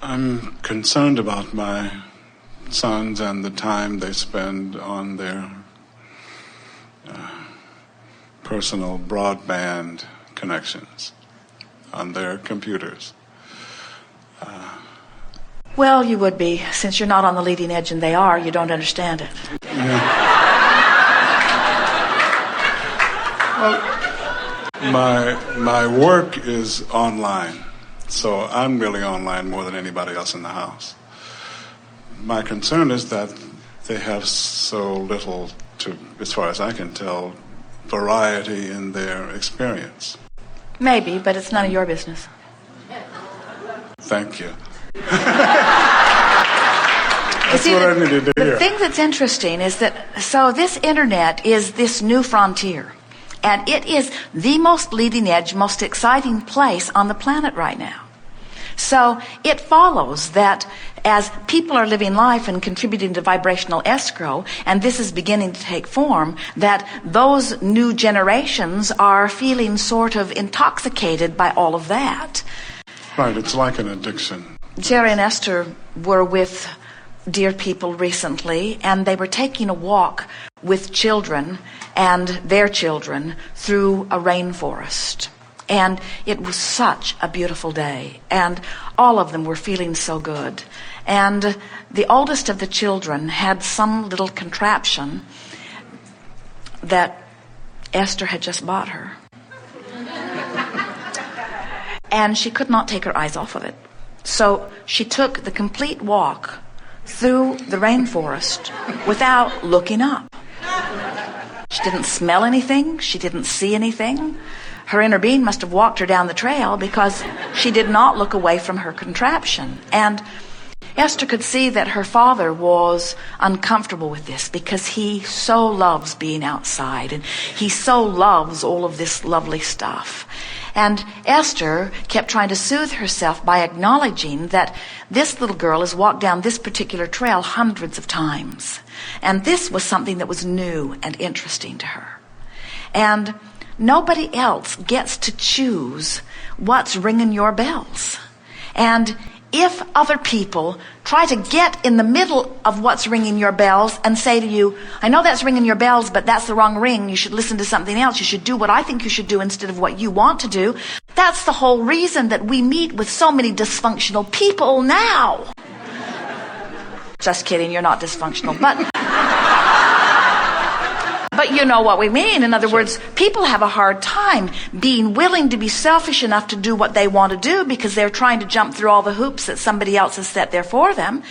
I'm concerned about my sons and the time they spend on their personal broadband connections, on their computers. Well, you would be. Since you're not on the leading edge and they are, you don't understand it. Yeah. Well, my work is online, so I'm really online more than anybody else in the house. My concern is that they have so little, as far as I can tell, variety in their experience. Maybe, but it's none of your business. Thank you. That's what I needed to hear. The thing that's interesting is that, so this internet is this new frontier. And it is the most leading edge, most exciting place on the planet right now. So it follows that as people are living life and contributing to vibrational escrow, and this is beginning to take form, that those new generations are feeling sort of intoxicated by all of that. Right, it's like an addiction. Jerry and Esther were with dear people recently, and they were taking a walk with children and their children through a rainforest. And it was such a beautiful day, and all of them were feeling so good. And the oldest of the children had some little contraption that Esther had just bought her. And she could not take her eyes off of it. So she took the complete walk through the rainforest without looking up. She didn't smell anything. She didn't see anything. Her inner being must have walked her down the trail because she did not look away from her contraption. And Esther could see that her father was uncomfortable with this because he so loves being outside and he so loves all of this lovely stuff. And Esther kept trying to soothe herself by acknowledging that this little girl has walked down this particular trail hundreds of times. And this was something that was new and interesting to her. And nobody else gets to choose what's ringing your bells. And if other people try to get in the middle of what's ringing your bells and say to you, I know that's ringing your bells, but that's the wrong ring. You should listen to something else. You should do what I think you should do instead of what you want to do. That's the whole reason that we meet with so many dysfunctional people now. Just kidding, you're not dysfunctional, but you know what we mean. In other words, people have a hard time being willing to be selfish enough to do what they want to do because they're trying to jump through all the hoops that somebody else has set there for them.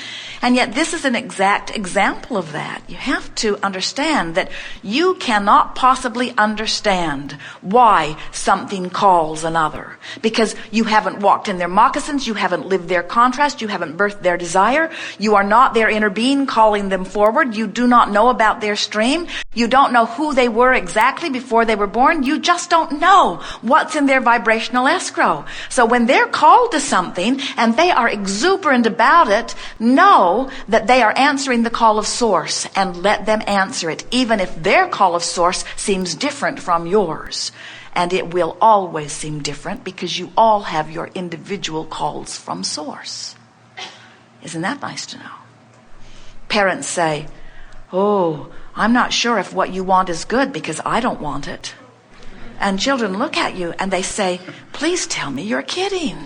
And yet this is an exact example of that. You have to understand that you cannot possibly understand why something calls another. Because you haven't walked in their moccasins, you haven't lived their contrast, you haven't birthed their desire, you are not their inner being calling them forward, you do not know about their stream, you don't know who they were exactly before they were born, you just don't know what's in their vibrational escrow. So when they're called to something and they are exuberant about it, know that they are answering the call of source and let them answer it, even if their call of source seems different from yours. And it will always seem different because you all have your individual calls from source. Isn't that nice to know? Parents say, oh, I'm not sure if what you want is good because I don't want it. And children look at you and they say, please tell me you're kidding.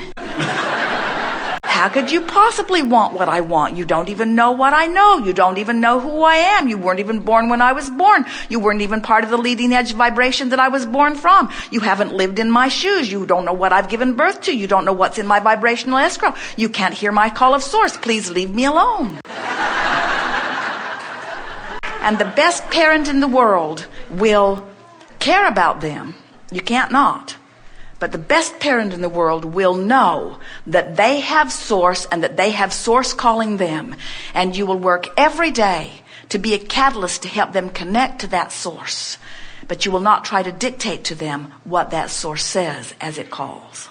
How could you possibly want what I want? You don't even know what I know. You don't even know who I am. You weren't even born when I was born. You weren't even part of the leading edge vibration that I was born from. You haven't lived in my shoes. You don't know what I've given birth to. You don't know what's in my vibrational escrow. You can't hear my call of source. Please leave me alone. And the best parent in the world will care about them. You can't not. But the best parent in the world will know that they have source and that they have source calling them. And you will work every day to be a catalyst to help them connect to that source. But you will not try to dictate to them what that source says as it calls.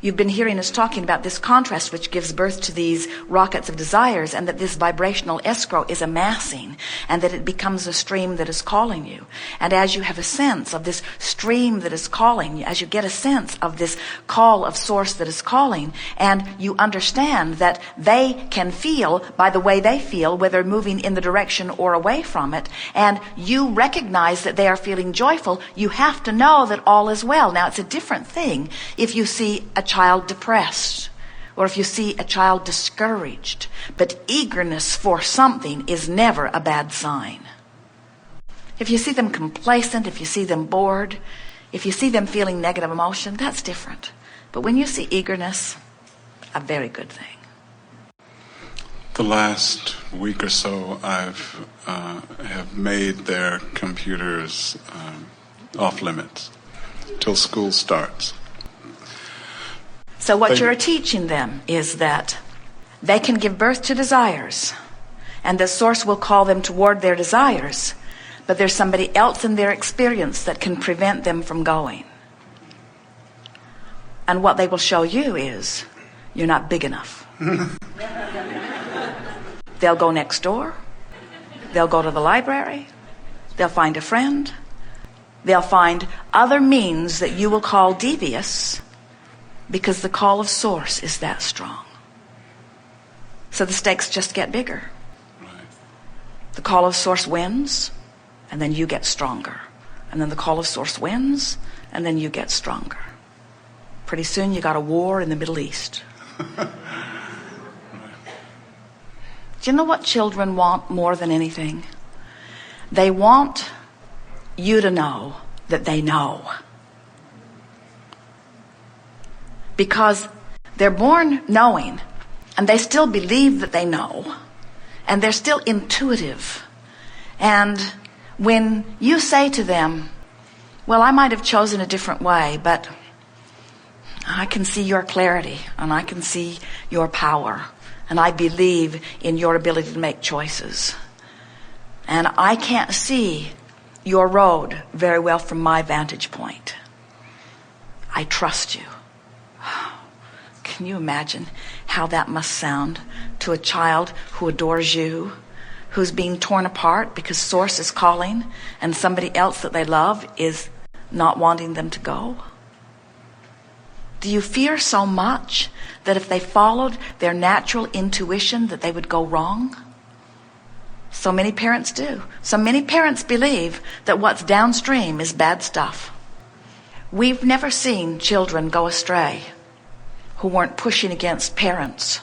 You've been hearing us talking about this contrast which gives birth to these rockets of desires, and that this vibrational escrow is amassing, and that it becomes a stream that is calling you. And as you have a sense of this stream that is calling, as you get a sense of this call of source that is calling, and you understand that they can feel by the way they feel, whether moving in the direction or away from it, and you recognize that they are feeling joyful, you have to know that all is well. Now, it's a different thing if you see a child depressed, or if you see a child discouraged. But eagerness for something is never a bad sign. If you see them complacent, if you see them bored, if you see them feeling negative emotion, that's different. But when you see eagerness, a very good thing. The last week or so, have made their computers off limits till school starts. So what you're teaching them is that they can give birth to desires, and the source will call them toward their desires, but there's somebody else in their experience that can prevent them from going. And what they will show you is, you're not big enough. They'll go next door. They'll go to the library. They'll find a friend. They'll find other means that you will call devious, because the call of source is that strong. So the stakes just get bigger. Right. The call of source wins, and then you get stronger. And then the call of source wins, and then you get stronger. Pretty soon you got a war in the Middle East. Right. Do you know what children want more than anything? They want you to know that they know. Because they're born knowing, and they still believe that they know, and they're still intuitive. And when you say to them, well, I might have chosen a different way, but I can see your clarity, and I can see your power, and I believe in your ability to make choices. And I can't see your road very well from my vantage point. I trust you. Can you imagine how that must sound to a child who adores you, who's being torn apart because source is calling and somebody else that they love is not wanting them to go? Do you fear so much that if they followed their natural intuition that they would go wrong? So many parents do. So many parents believe that what's downstream is bad stuff. We've never seen children go astray who weren't pushing against parents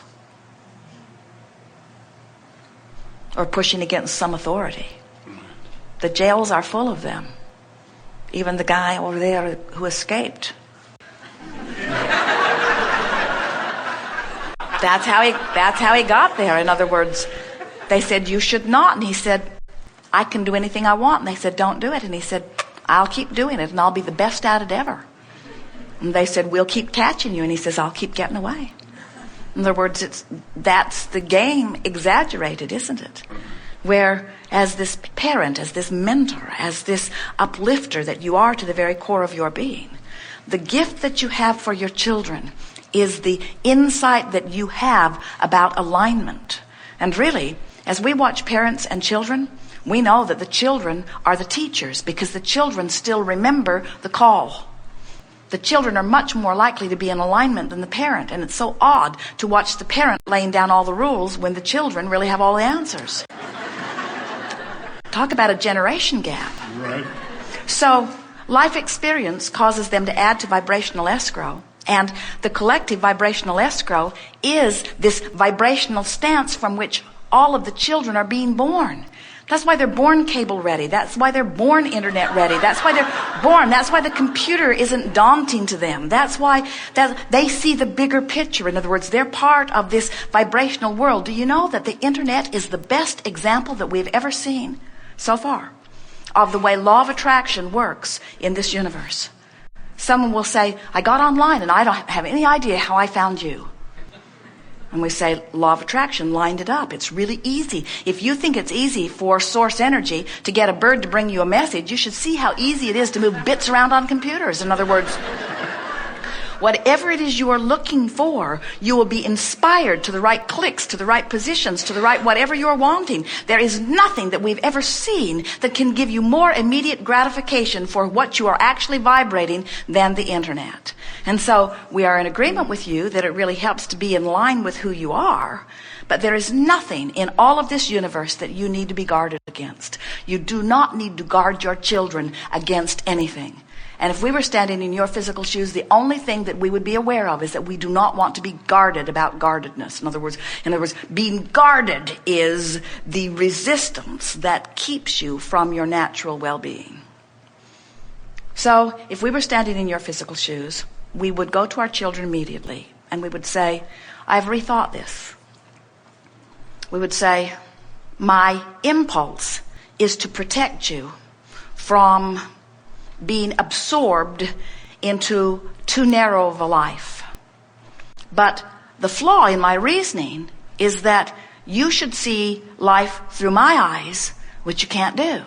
or pushing against some authority. The jails are full of them. Even the guy over there who escaped. That's how he got there. In other words, they said, you should not. And he said, I can do anything I want. And they said, don't do it. And he said, I'll keep doing it, and I'll be the best at it ever. And they said, we'll keep catching you. And he says, I'll keep getting away. In other words, that's the game exaggerated, isn't it? Where as this parent, as this mentor, as this uplifter that you are to the very core of your being, the gift that you have for your children is the insight that you have about alignment. And really, as we watch parents and children, we know that the children are the teachers, because the children still remember the call. The children are much more likely to be in alignment than the parent, and it's so odd to watch the parent laying down all the rules when the children really have all the answers. Talk about a generation gap. Right. So life experience causes them to add to vibrational escrow, and the collective vibrational escrow is this vibrational stance from which all of the children are being born. That's why they're born cable ready. That's why they're born internet ready. That's why they're born. That's why the computer isn't daunting to them. That's why they see the bigger picture. In other words, they're part of this vibrational world. Do you know that the internet is the best example that we've ever seen so far of the way law of attraction works in this universe? Someone will say, I got online and I don't have any idea how I found you. And we say, law of attraction lined it up. It's really easy. If you think it's easy for source energy to get a bird to bring you a message, you should see how easy it is to move bits around on computers. In other words, whatever it is you are looking for, you will be inspired to the right clicks, to the right positions, to the right whatever you're wanting. There is nothing that we've ever seen that can give you more immediate gratification for what you are actually vibrating than the internet. And so we are in agreement with you that it really helps to be in line with who you are. But there is nothing in all of this universe that you need to be guarded against. You do not need to guard your children against anything. And if we were standing in your physical shoes, the only thing that we would be aware of is that we do not want to be guarded about guardedness. In other words, being guarded is the resistance that keeps you from your natural well-being. So if we were standing in your physical shoes, we would go to our children immediately and we would say, I've rethought this. We would say, my impulse is to protect you from being absorbed into too narrow of a life. But the flaw in my reasoning is that you should see life through my eyes, which you can't do.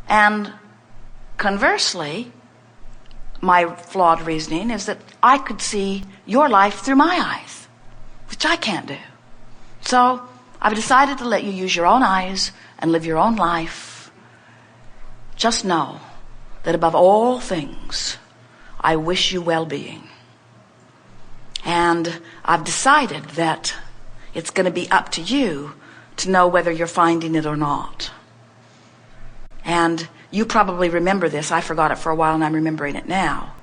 And conversely, my flawed reasoning is that I could see your life through my eyes, which I can't do. So I've decided to let you use your own eyes and live your own life. Just know that above all things, I wish you well-being. And I've decided that it's going to be up to you to know whether you're finding it or not. And you probably remember this. I forgot it for a while and I'm remembering it now.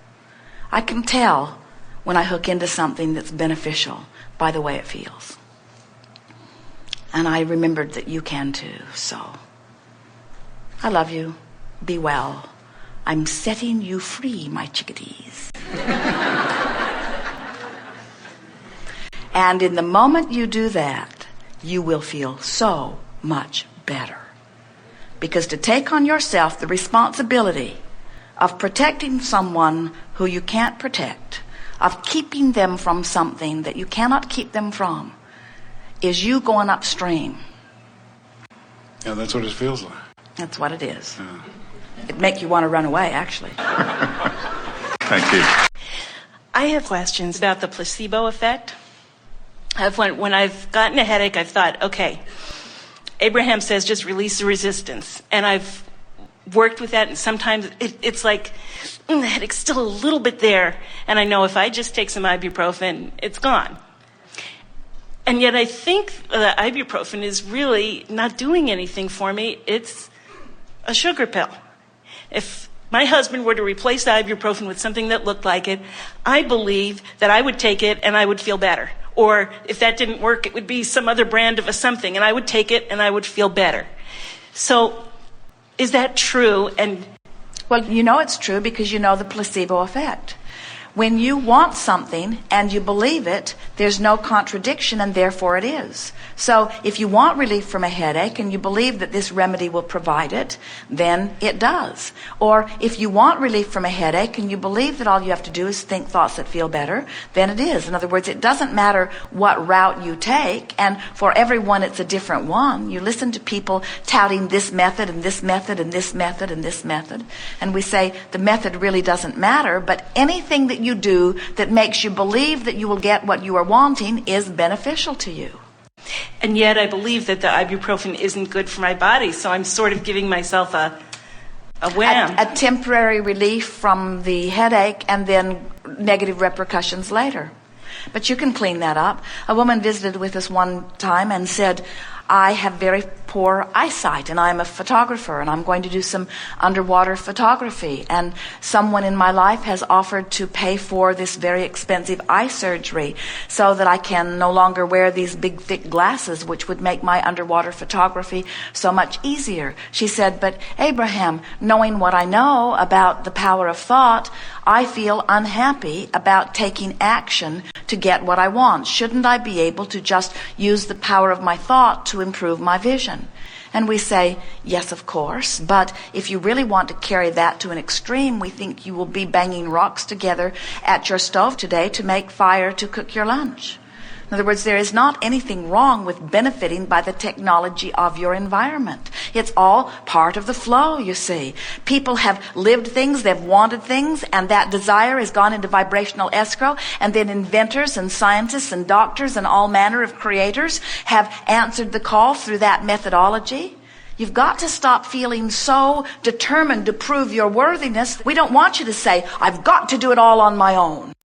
I can tell when I hook into something that's beneficial by the way it feels. And I remembered that you can too. So I love you. Be well. I'm setting you free, my chickadees. And in the moment you do that, you will feel so much better. Because to take on yourself the responsibility of protecting someone who you can't protect, of keeping them from something that you cannot keep them from, is you going upstream. Yeah, that's what it feels like. That's what it is. Yeah. It'd make you want to run away, actually. Thank you. I have questions about the placebo effect. When I've gotten a headache, I've thought, okay, Abraham says just release the resistance. And I've worked with that, and sometimes it's like, the headache's still a little bit there. And I know if I just take some ibuprofen, it's gone. And yet I think that ibuprofen is really not doing anything for me. It's a sugar pill. If my husband were to replace the ibuprofen with something that looked like it, I believe that I would take it and I would feel better. Or if that didn't work, it would be some other brand of a something, and I would take it and I would feel better. So is that true? And well, you know it's true because you know the placebo effect. When you want something and you believe it, there's no contradiction, and therefore it is. So if you want relief from a headache and you believe that this remedy will provide it, then it does. Or if you want relief from a headache and you believe that all you have to do is think thoughts that feel better, then it is. In other words, it doesn't matter what route you take, and for everyone it's a different one. You listen to people touting this method and this method and this method and this method, and we say the method really doesn't matter, but anything that you do that makes you believe that you will get what you are wanting is beneficial to you. And yet I believe that the ibuprofen isn't good for my body, so I'm sort of giving myself a wham. A temporary relief from the headache and then negative repercussions later. But you can clean that up. A woman visited with us one time and said, I have very poor eyesight and I'm a photographer and I'm going to do some underwater photography, and someone in my life has offered to pay for this very expensive eye surgery so that I can no longer wear these big thick glasses, which would make my underwater photography so much easier. She said, but Abraham, knowing what I know about the power of thought, I feel unhappy about taking action to get what I want. Shouldn't I be able to just use the power of my thought to improve my vision? And we say, yes, of course, but if you really want to carry that to an extreme, we think you will be banging rocks together at your stove today to make fire to cook your lunch. In In other words, there is not anything wrong with benefiting by the technology of your environment. It's all part of the flow, you see. People have lived things, they've wanted things, and that desire has gone into vibrational escrow, and then inventors and scientists and doctors and all manner of creators have answered the call through that methodology. You've got to stop feeling so determined to prove your worthiness. We don't want you to say, I've got to do it all on my own.